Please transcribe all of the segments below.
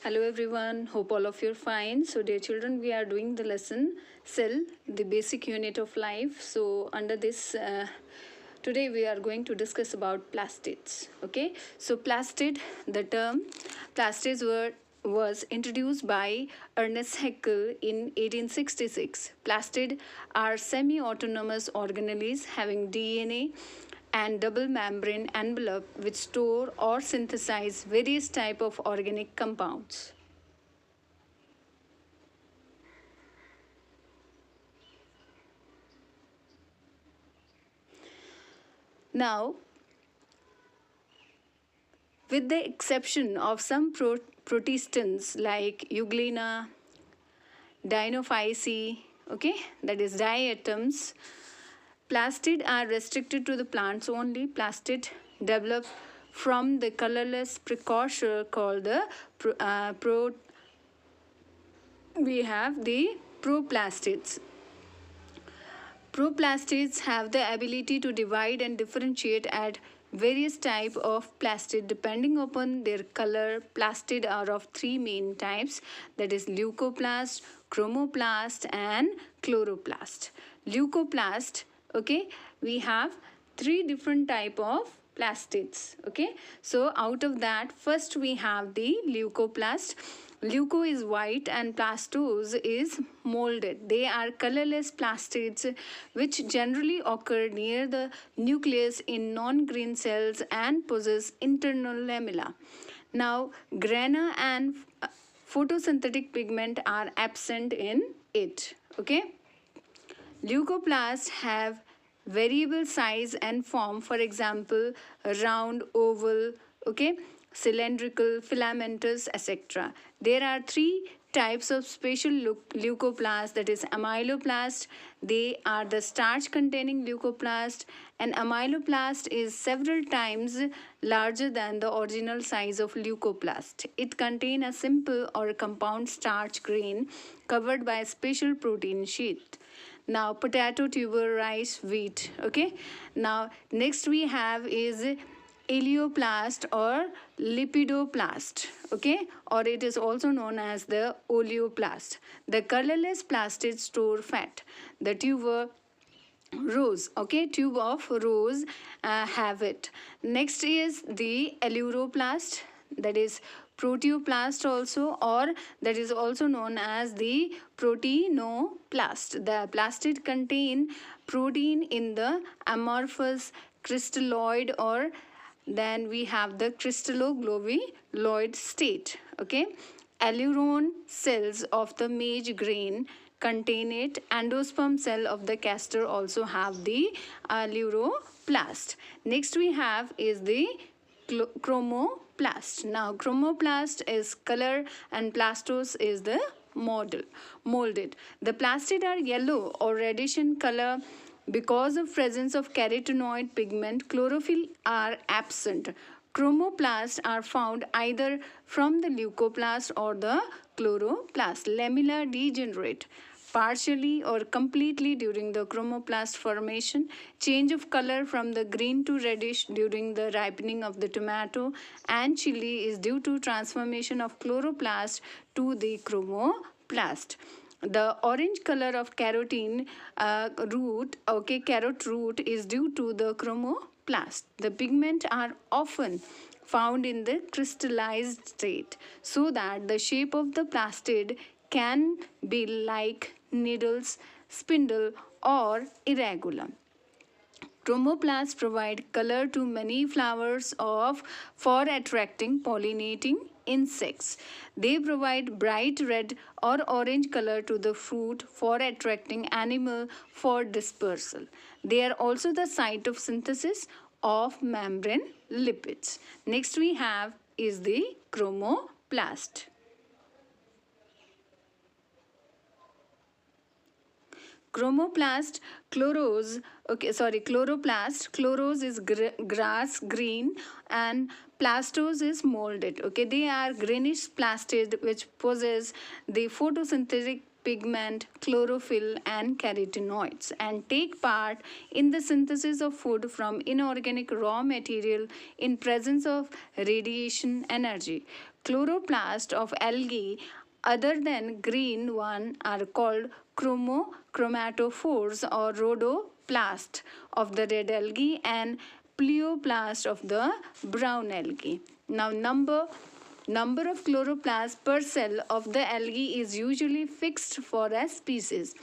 Hello everyone, hope all of you are fine. So dear children, we are doing the lesson cell, the basic unit of life. So under this today we are going to discuss about plastids. Okay, so plastid, the term plastids was introduced by Ernest Haeckel in 1866. Plastid are semi-autonomous organelles having DNA and double membrane envelope which store or synthesize various type of organic compounds. Now, with the exception of some protistans like Euglena, Dinophyceae, okay, that is diatoms, plastid are restricted to the plants only. Plastid develop from the colorless precursor called the we have the proplastids. Proplastids have the ability to divide and differentiate at various types of plastid depending upon their color. Plastid are of three main types, that is leucoplast, chromoplast and chloroplast. Leucoplast, okay, we have three different type of plastids. Okay, so out of that, first we have the leucoplast. Leuco is white and plastose is molded. They are colorless plastids which generally occur near the nucleus in non-green cells and possess internal lamella. Now, grana and photosynthetic pigment are absent in it. Okay. Leucoplasts have variable size and form, for example, round, oval, okay, cylindrical, filamentous, etc. There are three types of special leucoplasts, that is amyloplast. They are the starch containing leucoplast. An amyloplast is several times larger than the original size of leucoplast. It contains a simple or compound starch grain covered by a special protein sheath. Now potato, tuber, rice, wheat. Okay, now next we have is oleoplast or lipidoplast. Okay, or it is also known as the oleoplast. The colorless plastids store fat. The tuber rose, okay, tube of rose have it. Next is the aleuroplast, that is proteoplast also, or that is also known as the proteinoplast. The plastid contain protein in the amorphous crystalloid, or then we have the crystalloglobuloid state. Okay, aleuron cells of the maize grain contain it. Endosperm cell of the castor also have the aleuroplast. Next we have is the chromoplast. Now chromoplast is color and plastose is the molded. The plastid are yellow or reddish in color because of presence of carotenoid pigment. Chlorophyll are absent. Chromoplasts are found either from the leucoplast or the chloroplast. Lamella degenerate partially or completely during the chromoplast formation. Change of color from the green to reddish during the ripening of the tomato and chili is due to transformation of chloroplast to the chromoplast. The orange color of carotene carrot root is due to the chromoplast. The pigment are often found in the crystallized state, so that the shape of the plastid can be like needles, spindle or irregular. Chromoplasts provide color to many flowers for attracting pollinating insects. They provide bright red or orange color to the fruit for attracting animal for dispersal. They are also the site of synthesis of membrane lipids. Next we have is the chromoplast. Chromoplast, chloroplast. Chloros is grass green and plastose is molded. Okay, they are greenish plastid which possess the photosynthetic pigment, chlorophyll and carotenoids and take part in the synthesis of food from inorganic raw material in presence of radiation energy. chloroplast of algae other than green one are called chromatophores or rhodoplast of the red algae and pleoplast of the brown algae. Now number of chloroplasts per cell of the algae is usually fixed for a species.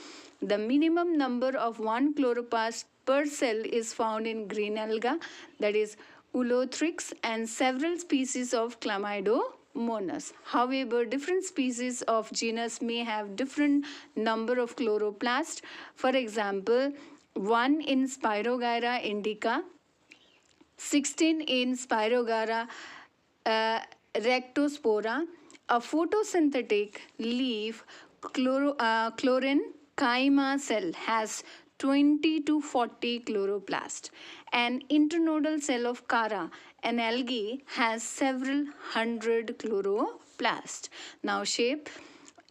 The minimum number of one chloroplast per cell is found in green alga, that is Ulothrix, and several species of Chlamydomonas. However, different species of genus may have different number of chloroplasts. For example, 1 in Spirogyra indica, 16 in Spirogyra rectospora, a photosynthetic leaf chlorenchyma cell has 20 to 40 chloroplasts. An internodal cell of Chara, an algae, has several hundred chloroplasts. Now shape.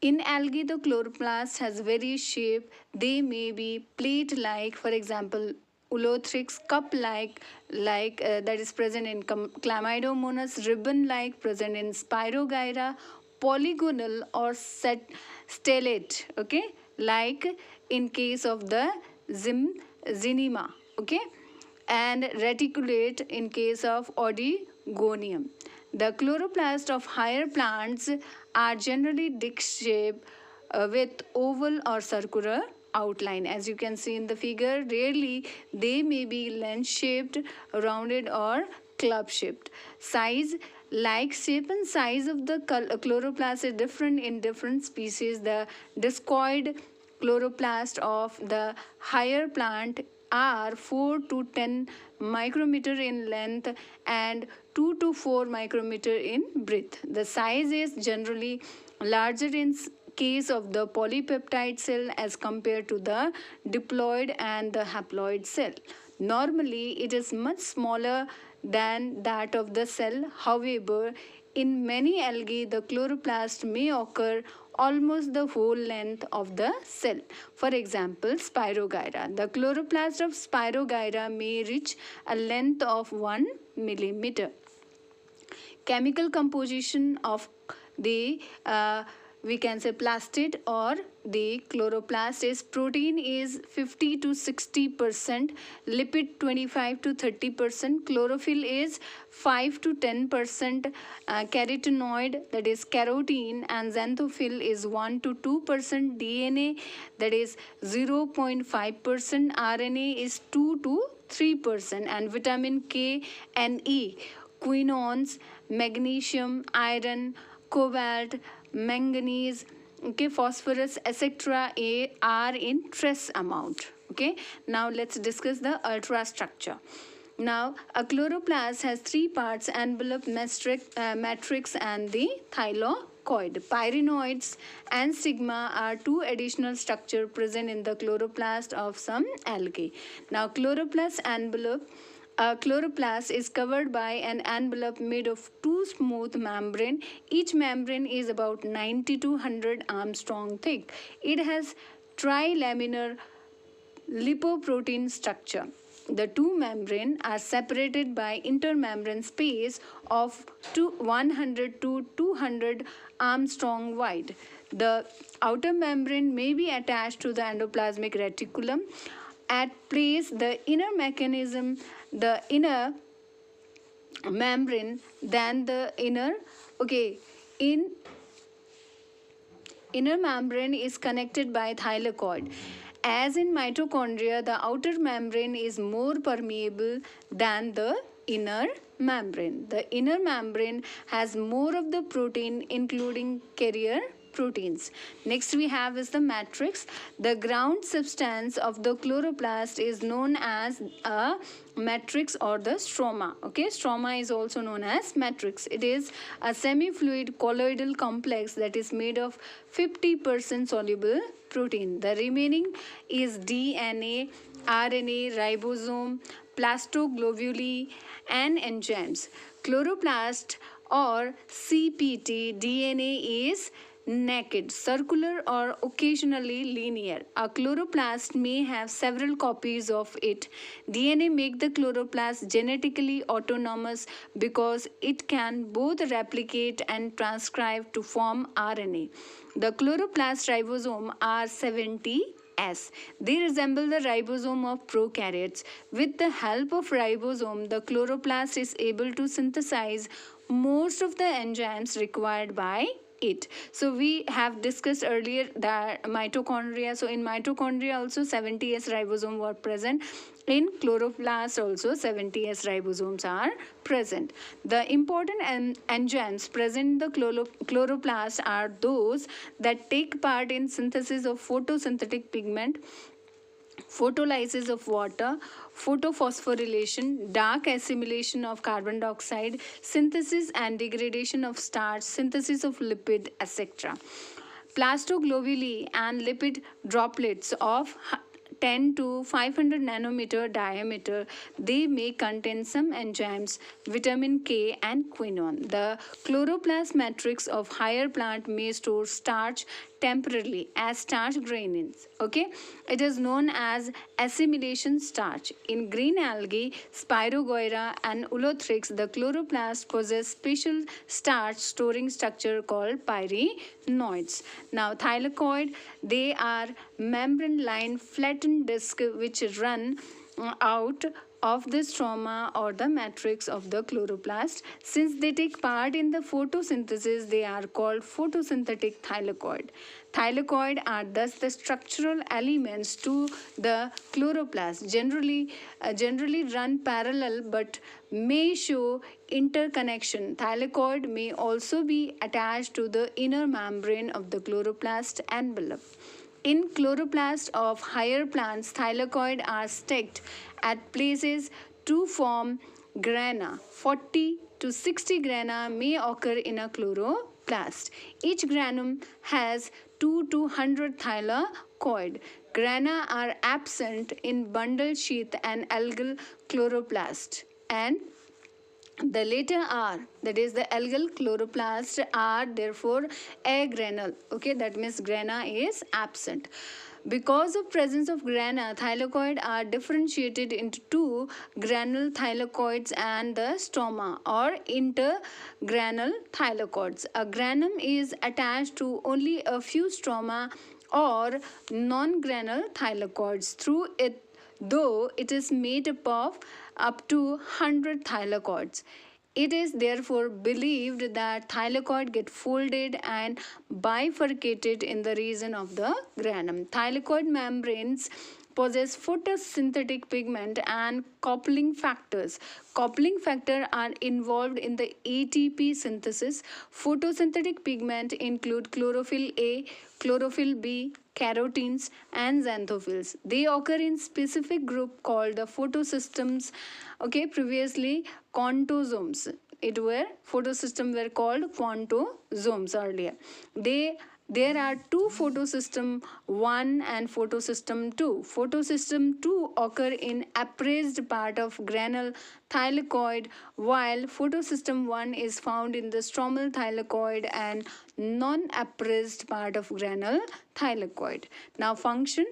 In algae, the chloroplast has various shape. They may be plate-like, for example, Ulothrix, cup-like, that is present in Chlamydomonas, ribbon-like, present in Spirogyra, polygonal or stellate, okay, like in case of the zinema, okay, and reticulate in case of Odigonium. The chloroplast of higher plants are generally disc-shaped with oval or circular outline. As you can see in the figure, rarely they may be lens-shaped, rounded or club-shaped. Size, like shape and size of the chloroplast is different in different species. The discoid chloroplast of the higher plant are 4 to 10 micrometer in length and 2 to 4 micrometer in breadth. The size is generally larger in case of the polypeptide cell as compared to the diploid and the haploid cell. Normally, it is much smaller than that of the cell. However, in many algae, the chloroplast may occur almost the whole length of the cell. For example, Spirogyra. The chloroplast of Spirogyra may reach a length of 1 millimeter. Chemical composition of the we can say plastid or the chloroplast is protein is 50 to 60%, lipid 25 to 30%, chlorophyll is 5 to 10%, carotenoid, that is carotene, and xanthophyll is 1 to 2%, DNA, that is 0.5%, RNA is 2 to 3%, and vitamin K and E, quinones, magnesium, iron, cobalt, manganese, okay, phosphorus, etc. are in trace amount. Okay, now let's discuss the ultrastructure. Now a chloroplast has three parts: envelope, matrix and the thylakoid. Pyrenoids and stigma are two additional structures present in the chloroplast of some algae. Now chloroplast envelope. A chloroplast is covered by an envelope made of two smooth membranes. Each membrane is about 90 to 100 Armstrong thick. It has trilaminar lipoprotein structure. The two membranes are separated by intermembrane space of 100 to 200 Armstrong wide. The outer membrane may be attached to the endoplasmic reticulum. At place, the inner mechanism, the inner membrane, then the inner membrane is connected by thylakoid. As in mitochondria, the outer membrane is more permeable than the inner membrane. The inner membrane has more of the protein, including carrier proteins. Next we have is the matrix. The ground substance of the chloroplast is known as a matrix or the stroma. Okay, stroma is also known as matrix. It is a semi-fluid colloidal complex that is made of 50% soluble protein. The remaining is DNA, RNA, ribosome, plastoglobuli and enzymes. Chloroplast or CPT DNA is naked, circular, or occasionally linear. A chloroplast may have several copies of it. DNA make the chloroplast genetically autonomous because it can both replicate and transcribe to form RNA. The chloroplast ribosome are 70S. They resemble the ribosome of prokaryotes. With the help of ribosome, the chloroplast is able to synthesize most of the enzymes required by it. So we have discussed earlier that mitochondria. So in mitochondria also 70S ribosome were present. In chloroplast also 70S ribosomes are present. The important enzymes present in the chloroplast are those that take part in synthesis of photosynthetic pigment, photolysis of water, photophosphorylation, dark assimilation of carbon dioxide, synthesis and degradation of starch, synthesis of lipid, etc. Plastoglobuli and lipid droplets of 10 to 500 nanometer diameter, they may contain some enzymes, vitamin K and quinone. The chloroplast matrix of higher plant may store starch temporarily as starch granules. Okay, it is known as assimilation starch. In green algae, Spirogyra and Ulothrix, the chloroplast possess special starch storing structure called pyrenoids. Now thylakoid, they are membrane lined flattened disc which run out of the stroma or the matrix of the chloroplast. Since they take part in the photosynthesis, they are called photosynthetic thylakoid. Thylakoid are thus the structural elements to the chloroplast, generally run parallel but may show interconnection. Thylakoid may also be attached to the inner membrane of the chloroplast envelope. In chloroplast of higher plants, thylakoid are stacked at places to form grana. 40 to 60 grana may occur in a chloroplast. Each granum has 2 to 100 thylakoid. Grana are absent in bundle sheath and algal chloroplast, and the later are, that is the algal chloroplast, are therefore agranal. Okay, that means grana is absent. Because of presence of grana, thylakoid are differentiated into two: granule thylakoids and the stroma or intergranal thylakoids. A granum is attached to only a few stroma or non-granule thylakoids. Through it, though it is made up to 100 thylakoids. It is therefore believed that thylakoid get folded and bifurcated in the region of the granum. Thylakoid membranes possess photosynthetic pigment and coupling factors. Coupling factors are involved in the ATP synthesis. Photosynthetic pigment include chlorophyll A, chlorophyll B, carotenes and xanthophylls. They occur in specific group called the photosystems. Okay, previously contosomes. It were photosystem were called quantosomes earlier. There are two photosystem 1 and photosystem 2. Photosystem 2 occur in appraised part of granule thylakoid, while photosystem 1 is found in the stromal thylakoid and non-appraised part of granule thylakoid. Now function.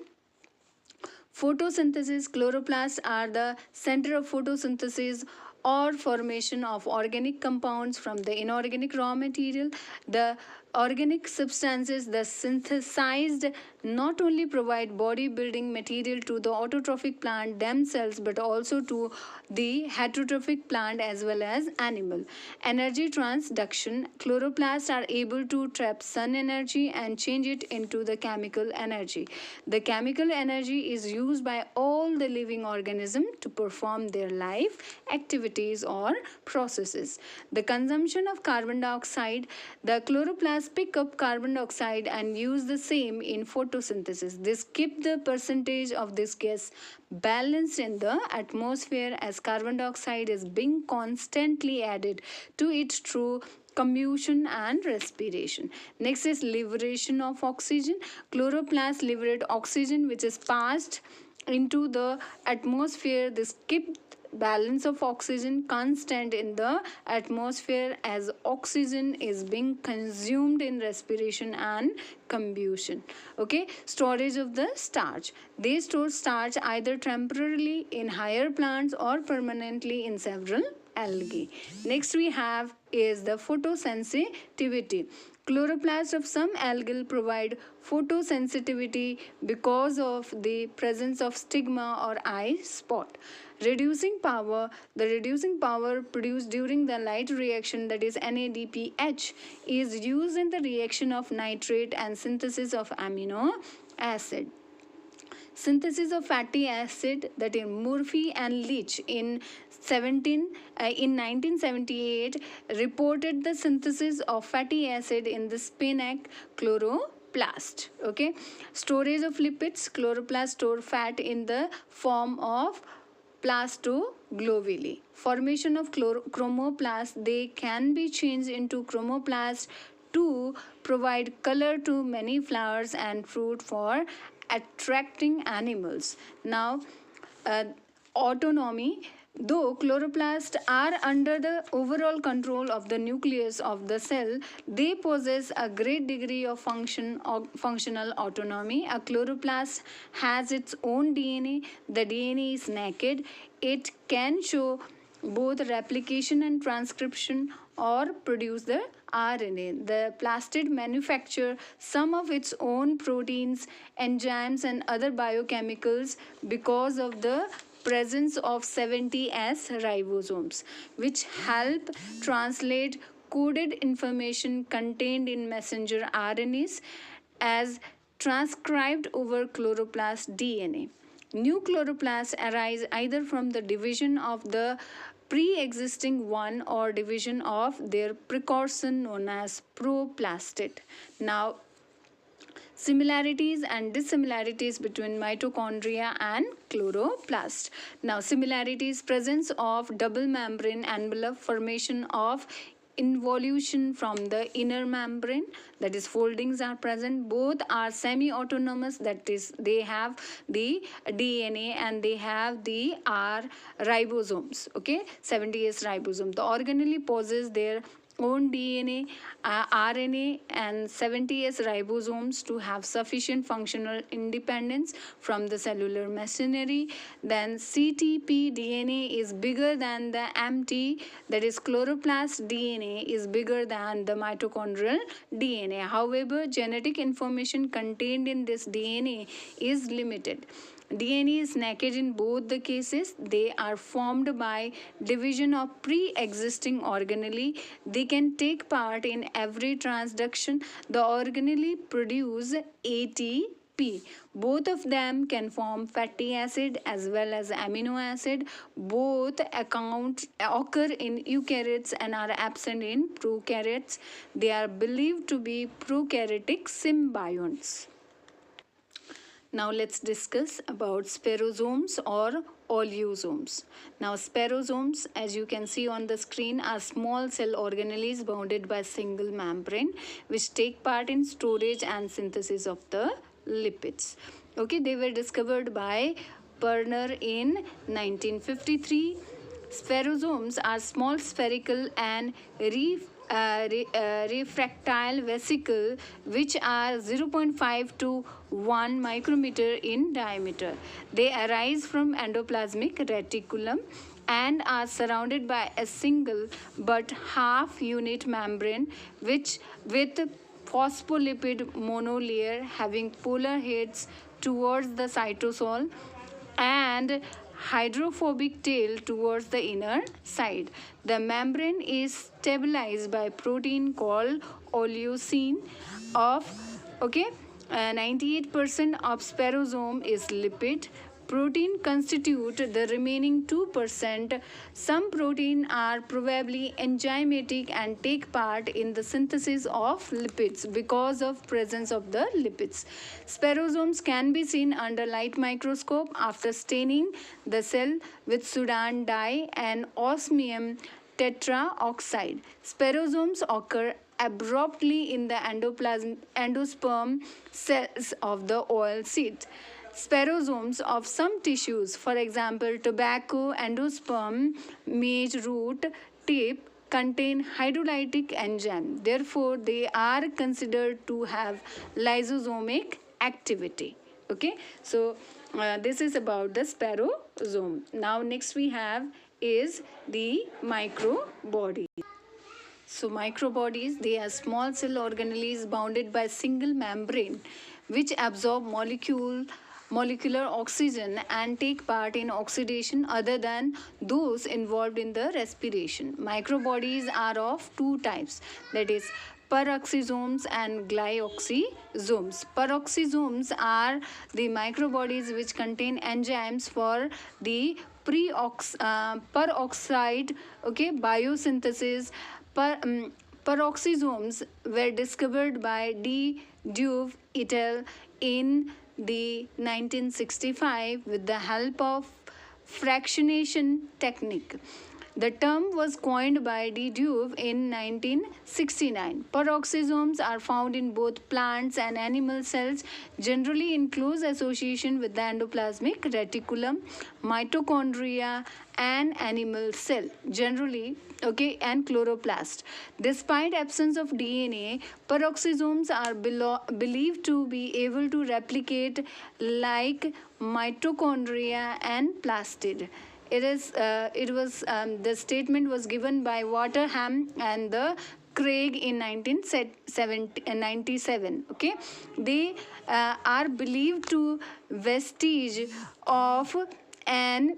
Photosynthesis. Chloroplasts are the center of photosynthesis or formation of organic compounds from the inorganic raw material. The organic substances thus synthesized not only provide body building material to the autotrophic plant themselves but also to the heterotrophic plant as well as animal. Energy transduction. Chloroplasts are able to trap sun energy and change it into the chemical energy. The chemical energy is used by all the living organisms to perform their life activities or processes. The consumption of carbon dioxide. The chloroplasts pick up carbon dioxide and use the same in photosynthesis. This keep the percentage of this gas balanced in the atmosphere as carbon dioxide is being constantly added to it through combustion and respiration. Next is liberation of oxygen. Chloroplasts liberate oxygen which is passed into the atmosphere. This keep balance of oxygen constant in the atmosphere as oxygen is being consumed in respiration and combustion. Okay, storage of the starch. They store starch either temporarily in higher plants or permanently in several algae. Next we have is the photosensitivity. Chloroplasts of some algae provide photosensitivity because of the presence of stigma or eye spot. Reducing power, the reducing power produced during the light reaction, that is NADPH, is used in the reaction of nitrate and synthesis of amino acid. Synthesis of fatty acid, that is Murphy and Leach in 1978 reported the synthesis of fatty acid in the spinac chloroplast. Okay, storage of lipids. Chloroplast store fat in the form of plastoglobuli. Formation of chromoplast, they can be changed into chromoplast to provide color to many flowers and fruit for attracting animals. Now, autonomy. Though chloroplasts are under the overall control of the nucleus of the cell, they possess a great degree of functional autonomy. A chloroplast has its own DNA. The DNA is naked. It can show both replication and transcription or produce the RNA. The plastid manufacture some of its own proteins, enzymes and other biochemicals because of the presence of 70S ribosomes, which help translate coded information contained in messenger RNAs as transcribed over chloroplast DNA. New chloroplasts arise either from the division of the pre-existing one or division of their precursor known as proplastid. Now, similarities and dissimilarities between mitochondria and chloroplast. Now, similarities: presence of double membrane envelope, formation of involution from the inner membrane, that is foldings are present. Both are semi-autonomous, that is they have the DNA and they have the R ribosomes. Okay, 70S ribosome. The organelle possess their own DNA, RNA and 70S ribosomes to have sufficient functional independence from the cellular machinery. Then CTP DNA is bigger than the MT, that is chloroplast DNA is bigger than the mitochondrial DNA. However, genetic information contained in this DNA is limited. DNA is naked in both the cases. They are formed by division of pre-existing organelle. They can take part in every transduction. The organelle produce ATP. Both of them can form fatty acid as well as amino acid. Both occur in eukaryotes and are absent in prokaryotes. They are believed to be prokaryotic symbionts. Now let's discuss about sphaerosomes or oleosomes. Now sphaerosomes, as you can see on the screen, are small cell organelles bounded by single membrane which take part in storage and synthesis of the lipids. Okay, they were discovered by Perner in 1953. Sphaerosomes are small spherical and refractile vesicle which are 0.5 to 1 micrometer in diameter. They arise from endoplasmic reticulum and are surrounded by a single but half unit membrane which with phospholipid monolayer having polar heads towards the cytosol and hydrophobic tail towards the inner side. The membrane is stabilized by protein called oleosin of 98% of sphaerosome is lipid. Protein constitute the remaining 2%. Some protein are probably enzymatic and take part in the synthesis of lipids because of presence of the lipids. Sphaerosomes can be seen under light microscope after staining the cell with Sudan dye and osmium tetraoxide. Sphaerosomes occur abruptly in the endosperm cells of the oil seed. sphaerosomes of some tissues, for example, tobacco, endosperm, maize root, tip, contain hydrolytic enzyme. Therefore, they are considered to have lysosomic activity. Okay, so this is about the sphaerosome. Now, next we have is the microbody. So microbodies, they are small cell organelles bounded by single membrane which absorb molecular oxygen and take part in oxidation other than those involved in the respiration. Microbodies are of two types, that is peroxisomes and glyoxysomes. Peroxisomes are the microbodies which contain enzymes for the peroxide, okay, biosynthesis. Peroxisomes were discovered by D. Dewey et al. In the 1965 with the help of fractionation technique. The term was coined by D. Dewey in 1969. Peroxisomes are found in both plants and animal cells, generally in close association with the endoplasmic reticulum, mitochondria, and animal cell, generally, okay, and chloroplast. Despite absence of DNA, peroxisomes are believed to be able to replicate like mitochondria and plastid. The statement was given by Waterham and the Craig in 1997. Okay, they are believed to vestige of an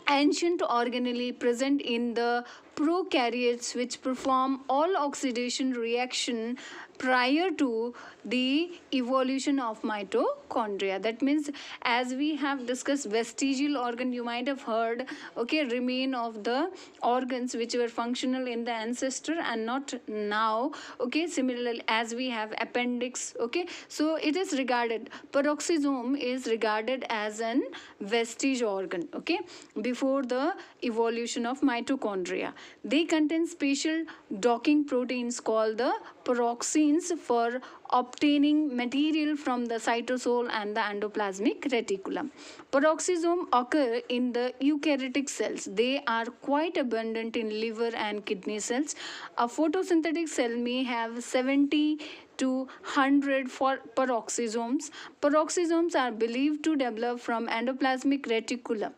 ancient organelle present in the prokaryotes which perform all oxidation reaction prior to the evolution of mitochondria. That means, as we have discussed vestigial organ, you might have heard, okay, remain of the organs which were functional in the ancestor and not now. Okay, similarly as we have appendix. Okay, so it is regarded, peroxisome is regarded as an vestige organ, okay, before the evolution of mitochondria. They contain special docking proteins called the peroxines for obtaining material from the cytosol and the endoplasmic reticulum. Peroxisome occur in the eukaryotic cells. They are quite abundant in liver and kidney cells. A photosynthetic cell may have 70 to 100 for peroxisomes. Peroxisomes are believed to develop from endoplasmic reticulum.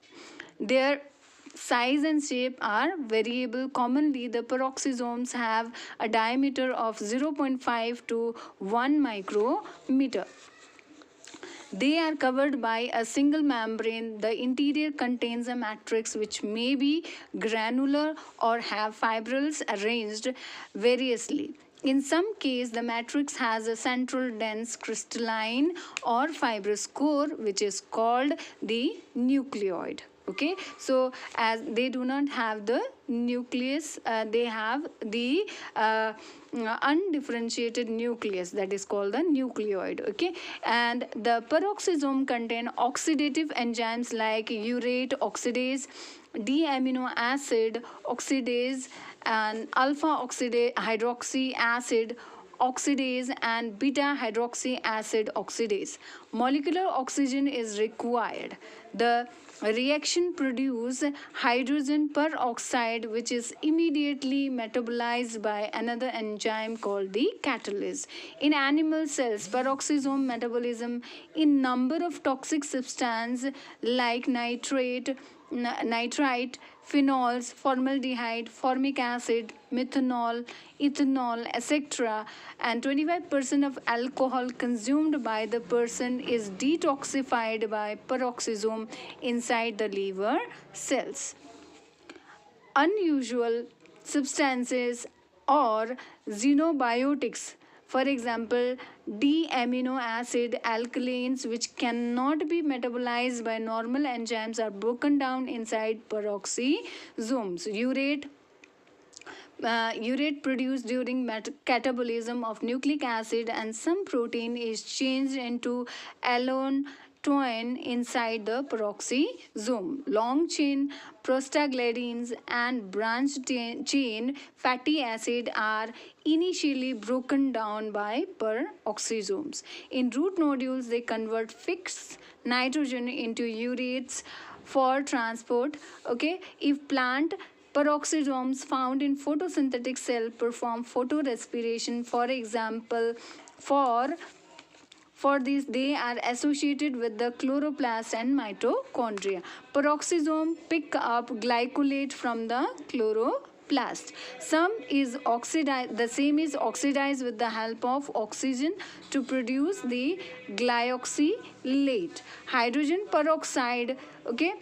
Their size and shape are variable. Commonly, the peroxisomes have a diameter of 0.5 to 1 micrometer. They are covered by a single membrane. The interior contains a matrix which may be granular or have fibrils arranged variously. In some case, the matrix has a central dense crystalline or fibrous core which is called the nucleoid. Okay, so as they do not have the nucleus, they have the undifferentiated nucleus, that is called the nucleoid. Okay, and the peroxisome contain oxidative enzymes like urate oxidase, D-amino acid oxidase, and alpha hydroxy acid oxidase, and beta hydroxy acid oxidase. Molecular oxygen is required. The reaction produce hydrogen peroxide which is immediately metabolized by another enzyme called the catalase. In animal cells, peroxisome metabolism in number of toxic substance like nitrite, phenols, formaldehyde, formic acid, methanol, ethanol, etc. and 25% of alcohol consumed by the person is detoxified by peroxisome inside the liver cells. Unusual substances or xenobiotics, for example, D-amino acid alkalanes which cannot be metabolized by normal enzymes are broken down inside peroxisomes. Urate produced during catabolism of nucleic acid and some protein is changed into twine inside the peroxisome. Long chain prostaglandins and branched chain fatty acid are initially broken down by peroxisomes. In root nodules, they convert fixed nitrogen into ureates for transport. Okay, if plant peroxisomes found in photosynthetic cell perform photorespiration, for example, for this, they are associated with the chloroplast and mitochondria. Peroxisome pick up glycolate from the chloroplast. Some is oxidized. The same is oxidized with the help of oxygen to produce the glyoxylate. Hydrogen peroxide, okay,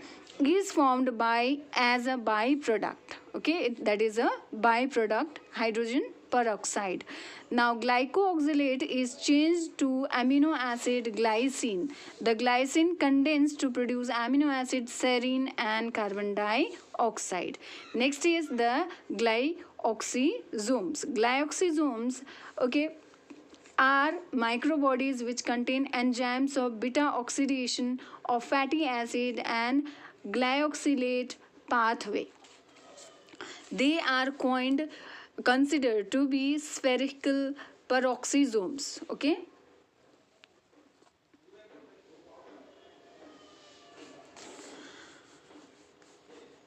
is formed by as a byproduct. Okay, that is a byproduct, hydrogen peroxide. Now glycoxylate is changed to amino acid glycine. The glycine condensed to produce amino acid serine and carbon dioxide. Next is the glyoxysomes. Glyoxysomes, okay, are microbodies which contain enzymes of beta oxidation of fatty acid and glyoxylate pathway. They are considered to be spherical peroxisomes. Okay.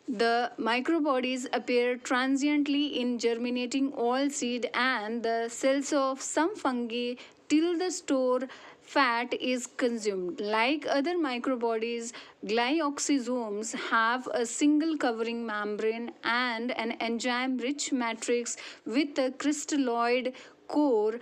The microbodies appear transiently in germinating oil seed and the cells of some fungi till the store fat is consumed. Like other microbodies, glyoxysomes have a single covering membrane and an enzyme-rich matrix with a crystalloid core.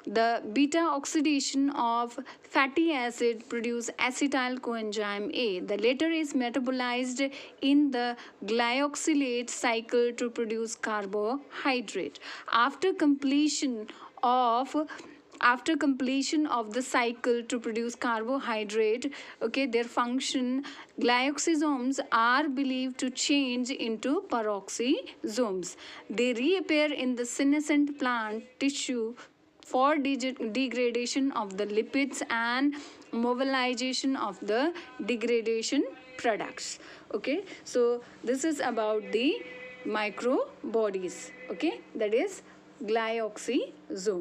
The beta oxidation of fatty acid produce acetyl coenzyme A. The latter is metabolized in the glyoxylate cycle to produce carbohydrate. After completion of the cycle to produce carbohydrate, okay, their function, glyoxysomes are believed to change into peroxisomes. They reappear in the senescent plant tissue for degradation of the lipids and mobilization of the degradation products. Okay, so this is about the microbodies. Okay, that is glyoxysome.